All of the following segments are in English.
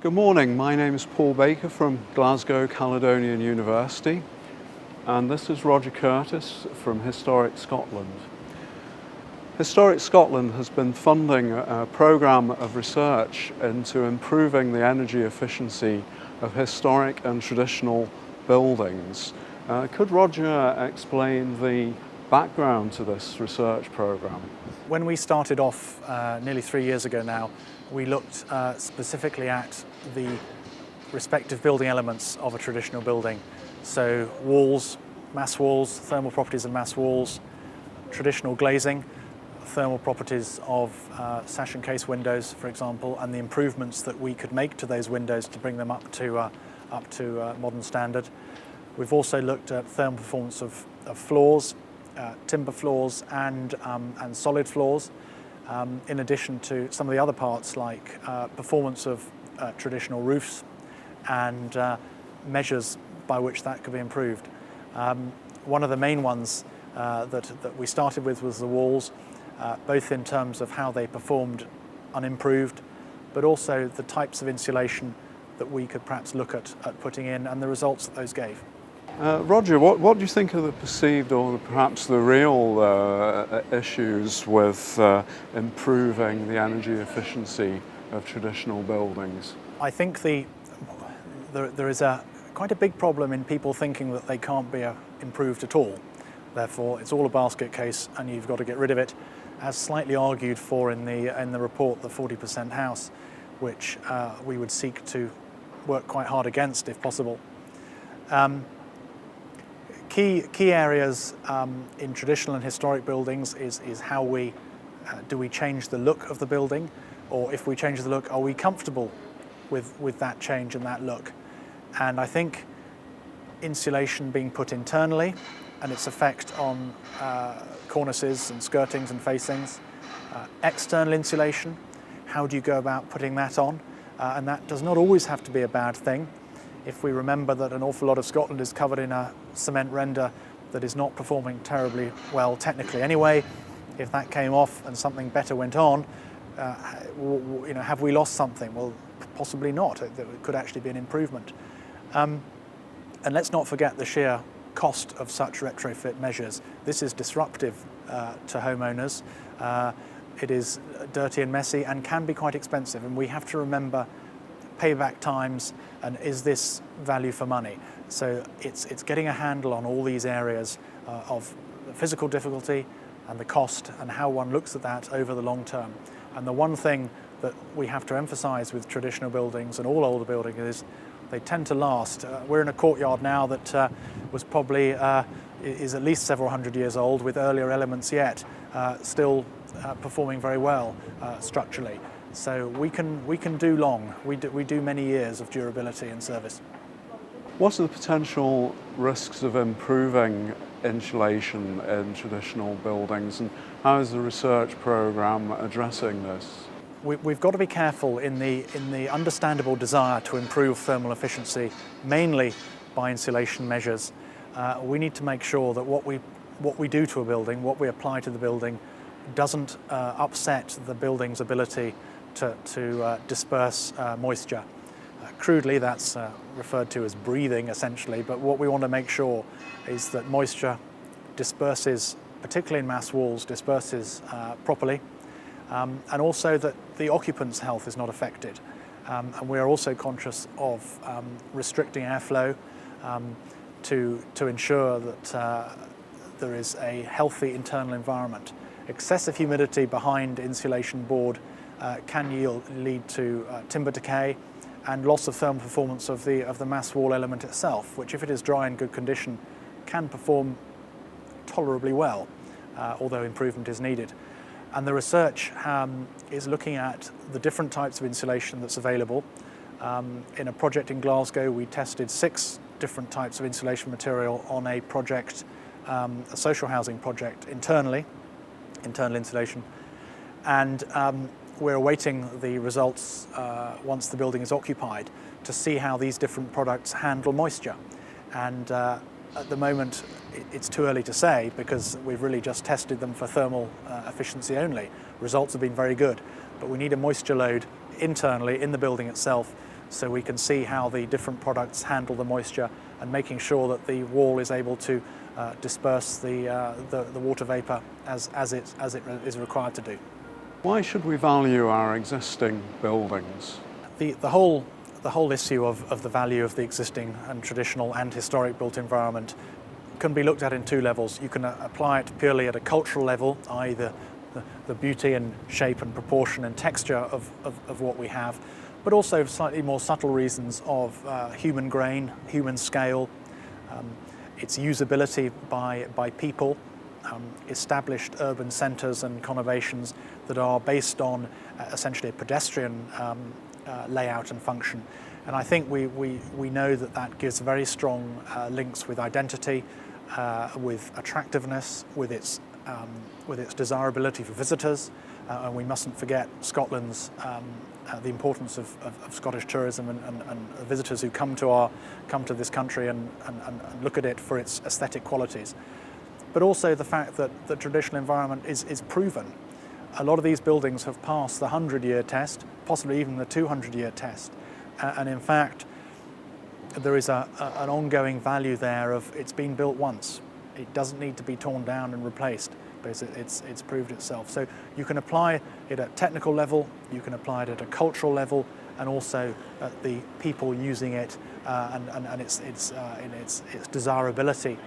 Good morning, my name is Paul Baker from Glasgow Caledonian University, and this is Roger Curtis from Historic Scotland. Historic Scotland has been funding a programme of research into improving the energy efficiency of historic and traditional buildings. Could Roger explain the background to this research programme? When we started off nearly 3 years ago now, we looked specifically at the respective building elements of a traditional building. So walls, mass walls, thermal properties of mass walls, traditional glazing, thermal properties of sash and case windows, for example, and the improvements that we could make to those windows to bring them up to modern standard. We've also looked at thermal performance of floors, timber floors and solid floors, in addition to some of the other parts like performance of traditional roofs and measures by which that could be improved. One of the main ones that we started with was the walls, both in terms of how they performed unimproved, but also the types of insulation that we could perhaps look at putting in and the results that those gave. Roger, what do you think are the perceived or perhaps the real issues with improving the energy efficiency of traditional buildings? I think there is quite a big problem in people thinking that they can't be improved at all. Therefore, it's all a basket case and you've got to get rid of it, as slightly argued for in the report, the 40% house, which we would seek to work quite hard against if possible. Key areas in traditional and historic buildings is how do we change the look of the building, or if we change the look, are we comfortable with that change and that look? And I think insulation being put internally and its effect on cornices and skirtings and facings, external insulation, how do you go about putting that on? And that does not always have to be a bad thing. If we remember that an awful lot of Scotland is covered in a cement render that is not performing terribly well technically anyway, if that came off and something better went on, have we lost something? Well, possibly not. It could actually be an improvement. And let's not forget the sheer cost of such retrofit measures. This is disruptive to homeowners. It is dirty and messy and can be quite expensive, and we have to remember payback times and is this value for money. So it's getting a handle on all these areas of the physical difficulty and the cost and how one looks at that over the long term. And the one thing that we have to emphasize with traditional buildings and all older buildings is they tend to last. We're in a courtyard now that was probably is at least several hundred years old, with earlier elements yet still performing very well structurally. So we can do long. We do many years of durability and service. What are the potential risks of improving insulation in traditional buildings, and how is the research programme addressing this? We've got to be careful in the understandable desire to improve thermal efficiency, mainly by insulation measures. We need to make sure that what we do to a building, what we apply to the building, doesn't upset the building's ability to disperse moisture. Crudely, that's referred to as breathing, essentially, but what we want to make sure is that moisture disperses, particularly in mass walls, disperses properly, and also that the occupant's health is not affected. And we are also conscious of restricting airflow to ensure that there is a healthy internal environment. Excessive humidity behind insulation board can lead to timber decay and loss of thermal performance of the mass wall element itself, which, if it is dry and good condition, can perform tolerably well, although improvement is needed. And the research is looking at the different types of insulation that's available. In a project in Glasgow, we tested 6 different types of insulation material on a project, a social housing project internally, internal insulation. And we're awaiting the results once the building is occupied to see how these different products handle moisture. And at the moment, it's too early to say because we've really just tested them for thermal efficiency only. Results have been very good, but we need a moisture load internally in the building itself so we can see how the different products handle the moisture and making sure that the wall is able to disperse the water vapour as it is required to do. Why should we value our existing buildings? The whole issue of the value of the existing and traditional and historic built environment can be looked at in two levels. You can apply it purely at a cultural level, i.e. the beauty and shape and proportion and texture of what we have, but also slightly more subtle reasons of human grain, human scale, its usability by people, established urban centres and conurbations that are based on essentially a pedestrian layout and function. And I think we know that gives very strong links with identity, with attractiveness, with its desirability for visitors, and we mustn't forget Scotland's the importance of Scottish tourism and visitors who come to this country and look at it for its aesthetic qualities. But also the fact that the traditional environment is proven. A lot of these buildings have passed the 100-year test, possibly even the 200-year test, and in fact there is an ongoing value there of it's been built once. It doesn't need to be torn down and replaced because it's proved itself. So you can apply it at technical level, you can apply it at a cultural level, and also at the people using it and its desirability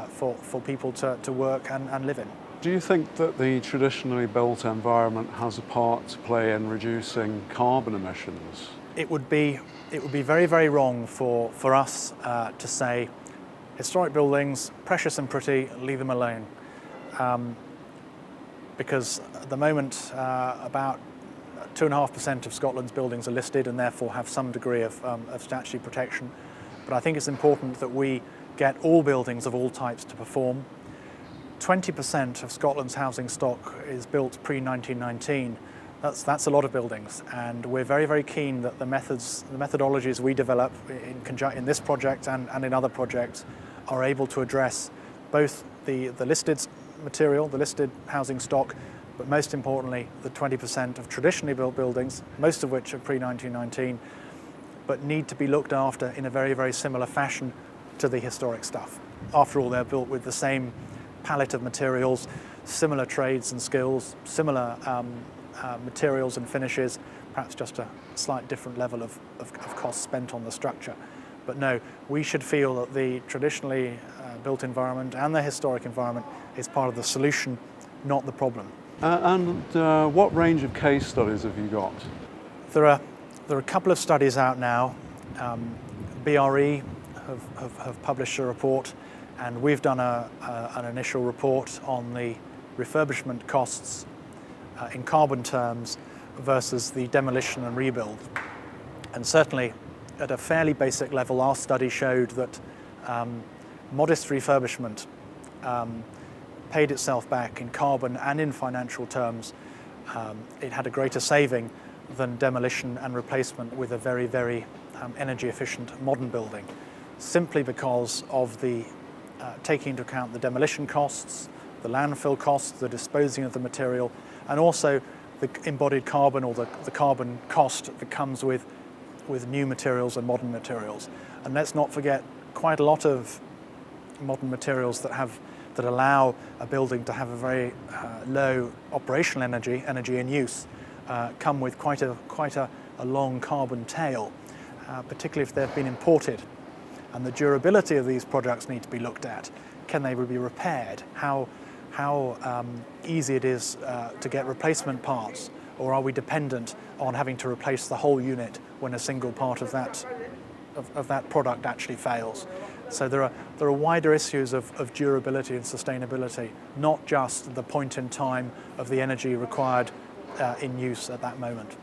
for people to work and live in. Do you think that the traditionally built environment has a part to play in reducing carbon emissions? It would be very, very wrong for us to say historic buildings, precious and pretty, leave them alone. Because at the moment about 2.5% of Scotland's buildings are listed and therefore have some degree of statutory protection. But I think it's important that we get all buildings of all types to perform. 20% of Scotland's housing stock is built pre-1919. That's a lot of buildings, and we're very, very keen that the methodologies we develop in this project and in other projects are able to address both the listed material, the listed housing stock, but most importantly the 20% of traditionally built buildings, most of which are pre-1919, but need to be looked after in a very, very similar fashion to the historic stuff. After all, they're built with the same palette of materials, similar trades and skills, similar materials and finishes, perhaps just a slight different level of cost spent on the structure. But no, we should feel that the traditionally built environment and the historic environment is part of the solution, not the problem. What range of case studies have you got? There are a couple of studies out now. BRE have published a report, and we've done an initial report on the refurbishment costs in carbon terms versus the demolition and rebuild. And certainly at a fairly basic level, our study showed that modest refurbishment paid itself back in carbon and in financial terms. It had a greater saving than demolition and replacement with a very, very energy efficient modern building, simply because of the taking into account the demolition costs, the landfill costs, the disposing of the material, and also the embodied carbon or the carbon cost that comes with new materials and modern materials. And let's not forget, quite a lot of modern materials that allow a building to have a very low operational energy in use, come with quite a long carbon tail, particularly if they've been imported. And the durability of these products need to be looked at. Can they be repaired? How easy it is to get replacement parts, or are we dependent on having to replace the whole unit when a single part of that product actually fails? So there are wider issues of durability and sustainability, not just the point in time of the energy required in use at that moment.